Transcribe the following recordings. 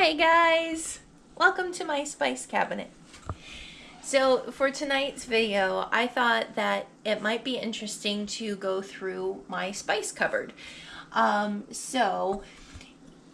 Hi guys! Welcome to my spice cabinet. So for tonight's video, I thought that it might be interesting to go through my spice cupboard. So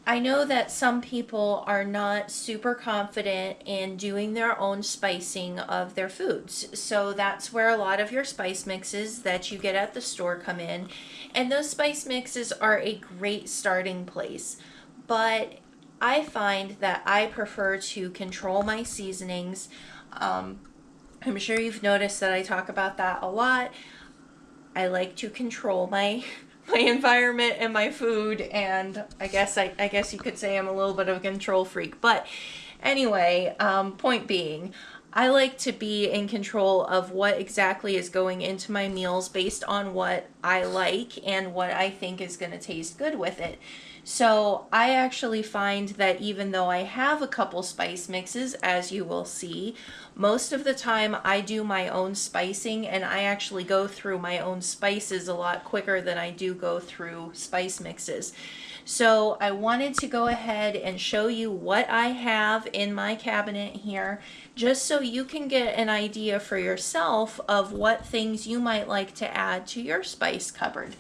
I know that some people are not super confident in doing their own spicing of their foods. So that's where a lot of your spice mixes that you get at the store come in. And those spice mixes are a great starting place. But I find that I prefer to control my seasonings. I'm sure you've noticed that I talk about that a lot. I like to control my environment and my food, and I guess you could say I'm a little bit of a control freak. But anyway, point being, I like to be in control of what exactly is going into my meals based on what I like and what I think is going to taste good with it. So I actually find that even though I have a couple spice mixes, as you will see, most of the time I do my own spicing, and I actually go through my own spices a lot quicker than I do go through spice mixes. So I wanted to go ahead and show you what I have in my cabinet here, just so you can get an idea for yourself of what things you might like to add to your spice cupboard.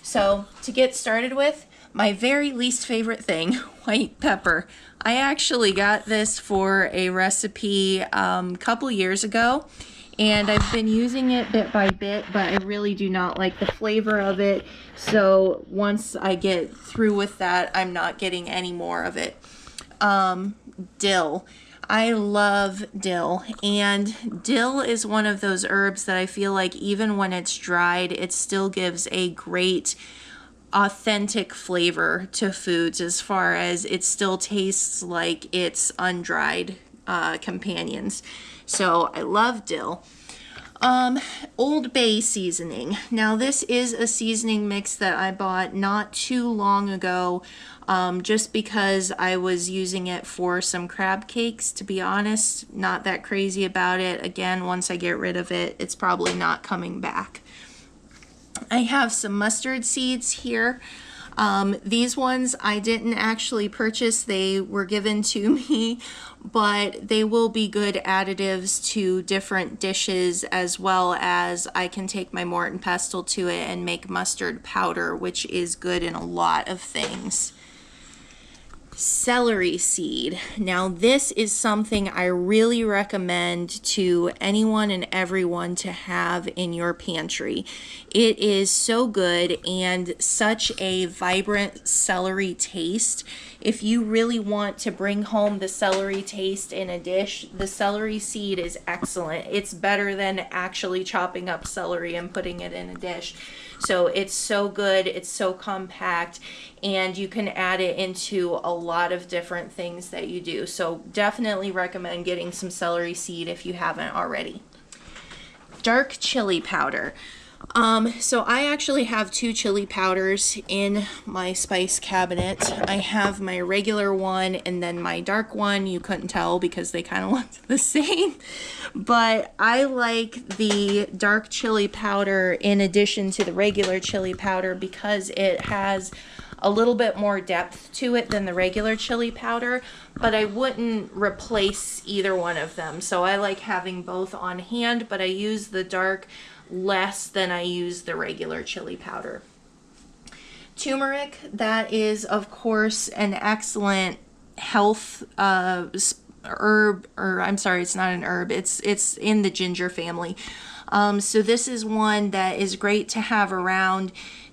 So to get started with, my very least favorite thing, white pepper. I actually got this for a recipe a couple years ago, and I've been using it bit by bit, but I really do not like the flavor of it. So once I get through with that, I'm not getting any more of it. Dill. I love dill, and dill is one of those herbs that I feel like even when it's dried, it still gives a great authentic flavor to foods, as far as it still tastes like its undried companions. So I love dill. Old Bay seasoning. Now this is a seasoning mix that I bought not too long ago, just because I was using it for some crab cakes. To be honest, not that crazy about it. Again, once I get rid of it, it's probably not coming back. I have some mustard seeds here. These ones I didn't actually purchase, they were given to me, but they will be good additives to different dishes, as well as I can take my Mort and pestle to it and make mustard powder, which is good in a lot of things. Celery seed. Now this is something I really recommend to anyone and everyone to have in your pantry. It is so good and such a vibrant celery taste. If you really want to bring home the celery taste in a dish, the celery seed is excellent. It's better than actually chopping up celery and putting it in a dish. So it's so good, it's so compact, and you can add it into a lot of different things that you do. So definitely recommend getting some celery seed if you haven't already. Dark chili powder. So I actually have two chili powders in my spice cabinet. I have my regular one and then my dark one. You couldn't tell because they kind of looked the same. But I like the dark chili powder in addition to the regular chili powder because it has a little bit more depth to it than the regular chili powder, but I wouldn't replace either one of them. So I like having both on hand, but I use the dark less than I use the regular chili powder. Turmeric, that is of course an excellent health herb, or I'm sorry, it's not an herb, it's in the ginger family. So this is one that is great to have around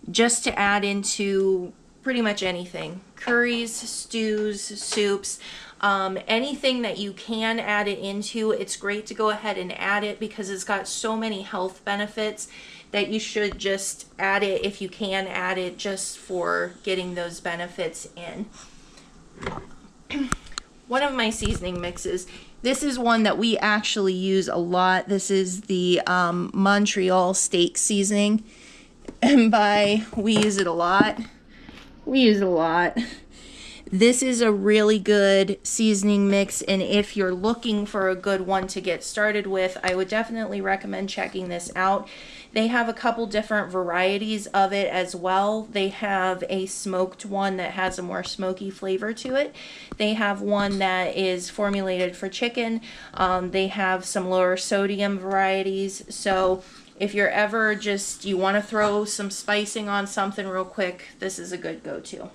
just to add into pretty much anything. Curries, stews, soups, anything that you can add it into, it's great to go ahead and add it because it's got so many health benefits that you should just add it if you can add it just for getting those benefits in. One of my seasoning mixes, this is one that we actually use a lot. This is the Montreal steak seasoning, and we use it a lot. We use it a lot. This is a really good seasoning mix, and if you're looking for a good one to get started with, I would definitely recommend checking this out. They have a couple different varieties of it as well. They have a smoked one that has a more smoky flavor to it. They have one that is formulated for chicken. They have some lower sodium varieties. So if you're ever you want to throw some spicing on something real quick, this is a good go-to.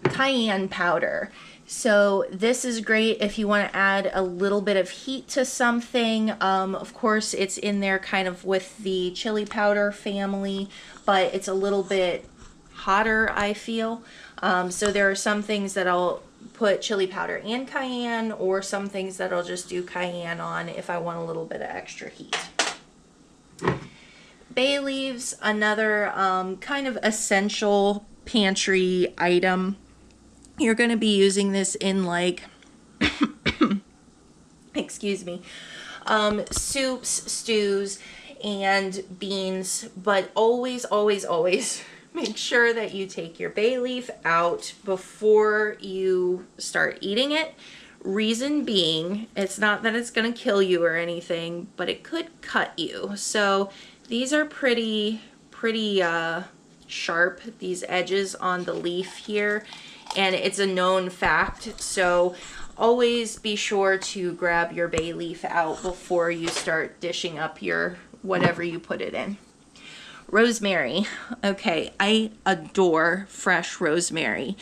Cayenne powder. So this is great if you want to add a little bit of heat to something. Of course, it's in there kind of with the chili powder family, but it's a little bit hotter, I feel. So there are some things that I'll put chili powder and cayenne, or some things that I'll just do cayenne on if I want a little bit of extra heat. Bay leaves, another kind of essential pantry item. You're going to be using this in like, excuse me, soups, stews, and beans, but always, always, always make sure that you take your bay leaf out before you start eating it. Reason being, it's not that it's going to kill you or anything, but it could cut you. So these are pretty sharp, these edges on the leaf here. And it's a known fact, so always be sure to grab your bay leaf out before you start dishing up your whatever you put it in. Rosemary. Okay, I adore fresh rosemary.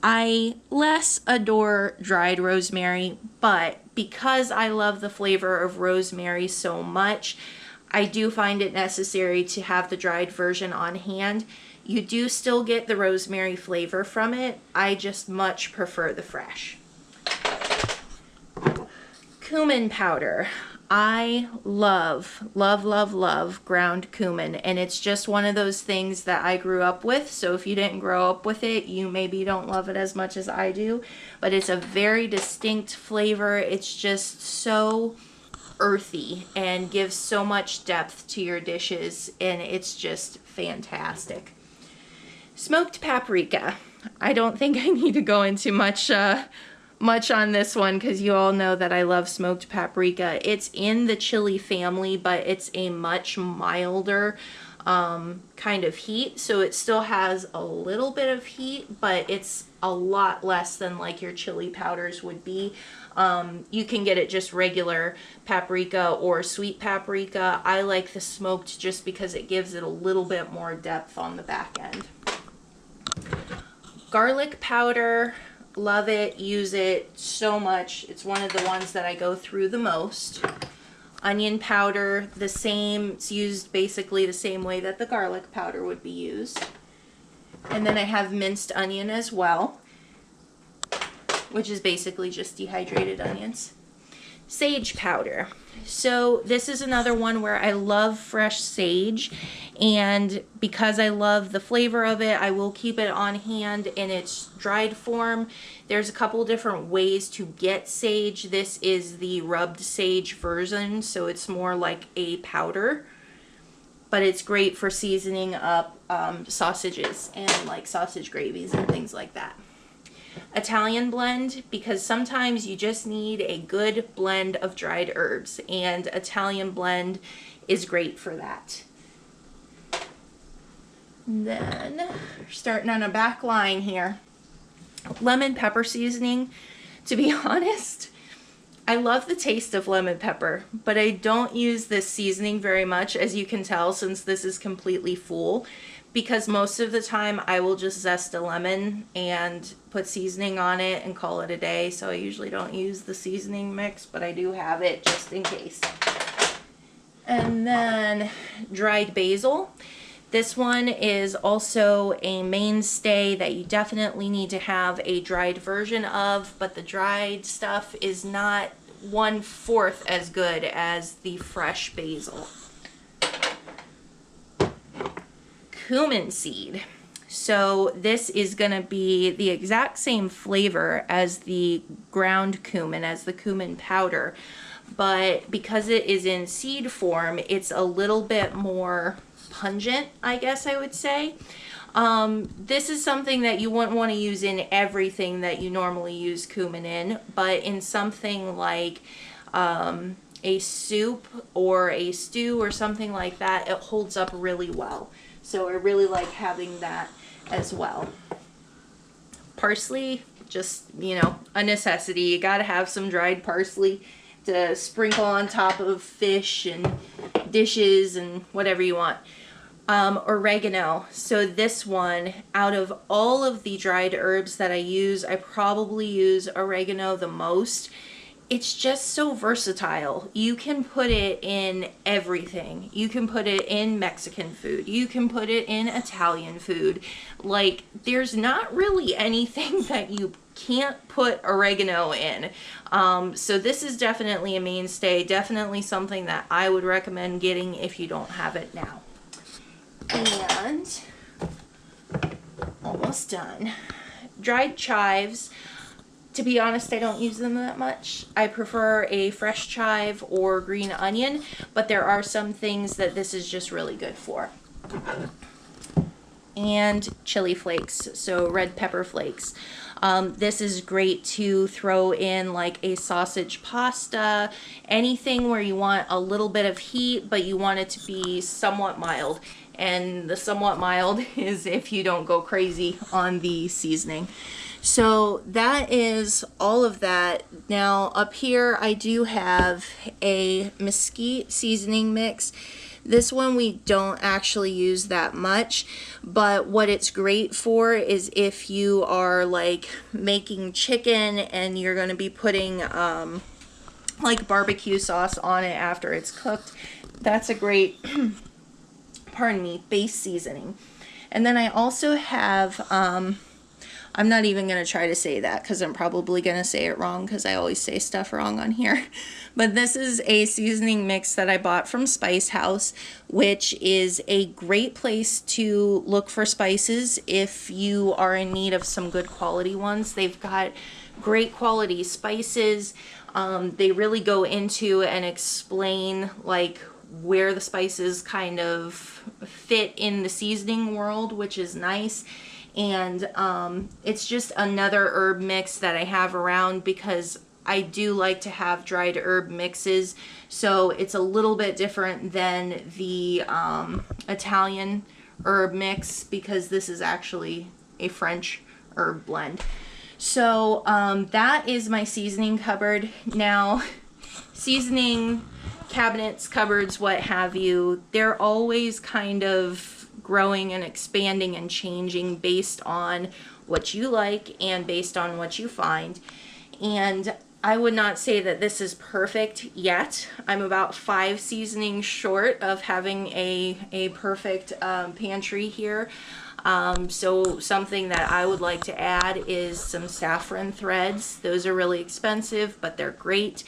I less adore dried rosemary, but because I love the flavor of rosemary so much, I do find it necessary to have the dried version on hand. You do still get the rosemary flavor from it. I just much prefer the fresh. Cumin powder. I love, love, love, love ground cumin, and it's just one of those things that I grew up with. So if you didn't grow up with it, you maybe don't love it as much as I do, but it's a very distinct flavor. It's just so earthy and gives so much depth to your dishes, and it's just fantastic. Smoked paprika. I don't think I need to go into much on this one because you all know that I love smoked paprika. It's in the chili family, but it's a much milder kind of heat. So it still has a little bit of heat, but it's a lot less than like your chili powders would be. You can get it just regular paprika or sweet paprika. I like the smoked just because it gives it a little bit more depth on the back end. Garlic powder, love it, use it so much. It's one of the ones that I go through the most. Onion powder, the same, it's used basically the same way that the garlic powder would be used. And then I have minced onion as well, which is basically just dehydrated onions. Sage powder. So this is another one where I love fresh sage, and because I love the flavor of it, I will keep it on hand in its dried form. There's a couple different ways to get sage. This is the rubbed sage version, so it's more like a powder, but it's great for seasoning up sausages and like sausage gravies and things like that. Italian blend, because sometimes you just need a good blend of dried herbs, and Italian blend is great for that. And then starting on a back line here, lemon pepper seasoning. To be honest, I love the taste of lemon pepper, but I don't use this seasoning very much, as you can tell, since this is completely full, because most of the time I will just zest a lemon and put seasoning on it and call it a day. So I usually don't use the seasoning mix, but I do have it just in case. And then dried basil. This one is also a mainstay that you definitely need to have a dried version of, but the dried stuff is not 1/4 as good as the fresh basil. Cumin seed. So this is going to be the exact same flavor as the ground cumin, as the cumin powder, but because it is in seed form, it's a little bit more pungent, I guess I would say. This is something that you wouldn't want to use in everything that you normally use cumin in, but in something like a soup or a stew or something like that, it holds up really well. So I really like having that as well. Parsley, just, you know, a necessity. You gotta have some dried parsley to sprinkle on top of fish and dishes and whatever you want. Oregano. So this one, out of all of the dried herbs that I use, I probably use oregano the most. It's just so versatile. You can put it in everything. You can put it in Mexican food. You can put it in Italian food. Like, there's not really anything that you can't put oregano in. So this is definitely a mainstay, definitely something that I would recommend getting if you don't have it now. And almost done. Dried chives. To be honest, I don't use them that much. I prefer a fresh chive or green onion, but there are some things that this is just really good for. And chili flakes, so red pepper flakes. This is great to throw in like a sausage pasta, anything where you want a little bit of heat, but you want it to be somewhat mild. And the somewhat mild is if you don't go crazy on the seasoning. So that is all of that. Now up here I do have a Mesquite seasoning mix. This one we don't actually use that much, but what it's great for is if you are like making chicken and you're going to be putting like barbecue sauce on it after it's cooked. That's a great pardon me, base seasoning. And then I also have I'm not even going to try to say that because I'm probably going to say it wrong because I always say stuff wrong on here. But this is a seasoning mix that I bought from Spice House, which is a great place to look for spices if you are in need of some good quality ones. They've got great quality spices. They really go into and explain like where the spices kind of fit in the seasoning world, which is nice. And it's just another herb mix that I have around because I do like to have dried herb mixes. So it's a little bit different than the Italian herb mix because this is actually a French herb blend. So that is my seasoning cupboard. Now, seasoning cabinets, cupboards, what have you, they're always kind of growing and expanding and changing based on what you like and based on what you find. And I would not say that this is perfect yet. I'm about 5 seasonings short of having a perfect pantry here. So something that I would like to add is some saffron threads. Those are really expensive, but they're great.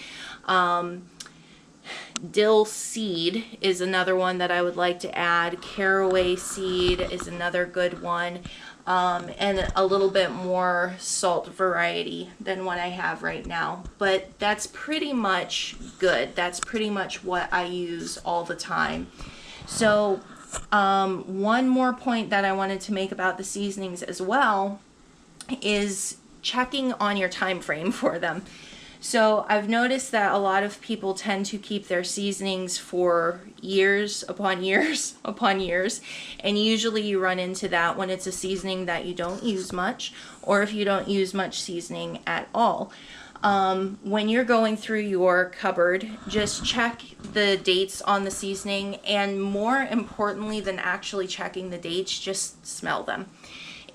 Dill seed is another one that I would like to add. Caraway seed is another good one. And a little bit more salt variety than what I have right now. But that's pretty much good. That's pretty much what I use all the time. So one more point that I wanted to make about the seasonings as well is checking on your time frame for them. So I've noticed that a lot of people tend to keep their seasonings for years upon years upon years, and usually you run into that when it's a seasoning that you don't use much, or if you don't use much seasoning at all. When you're going through your cupboard, just check the dates on the seasoning, and more importantly than actually checking the dates, just smell them.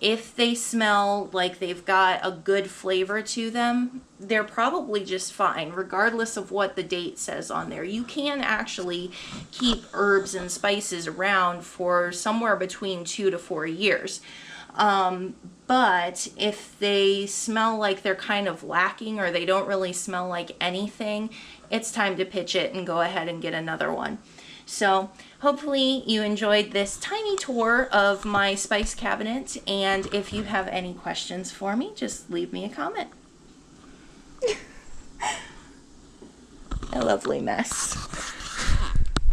If they smell like they've got a good flavor to them, they're probably just fine, regardless of what the date says on there. You can actually keep herbs and spices around for somewhere between 2 to 4 years. But if they smell like they're kind of lacking or they don't really smell like anything, it's time to pitch it and go ahead and get another one. So hopefully you enjoyed this tiny tour of my spice cabinet, and if you have any questions for me, just leave me a comment. A lovely mess.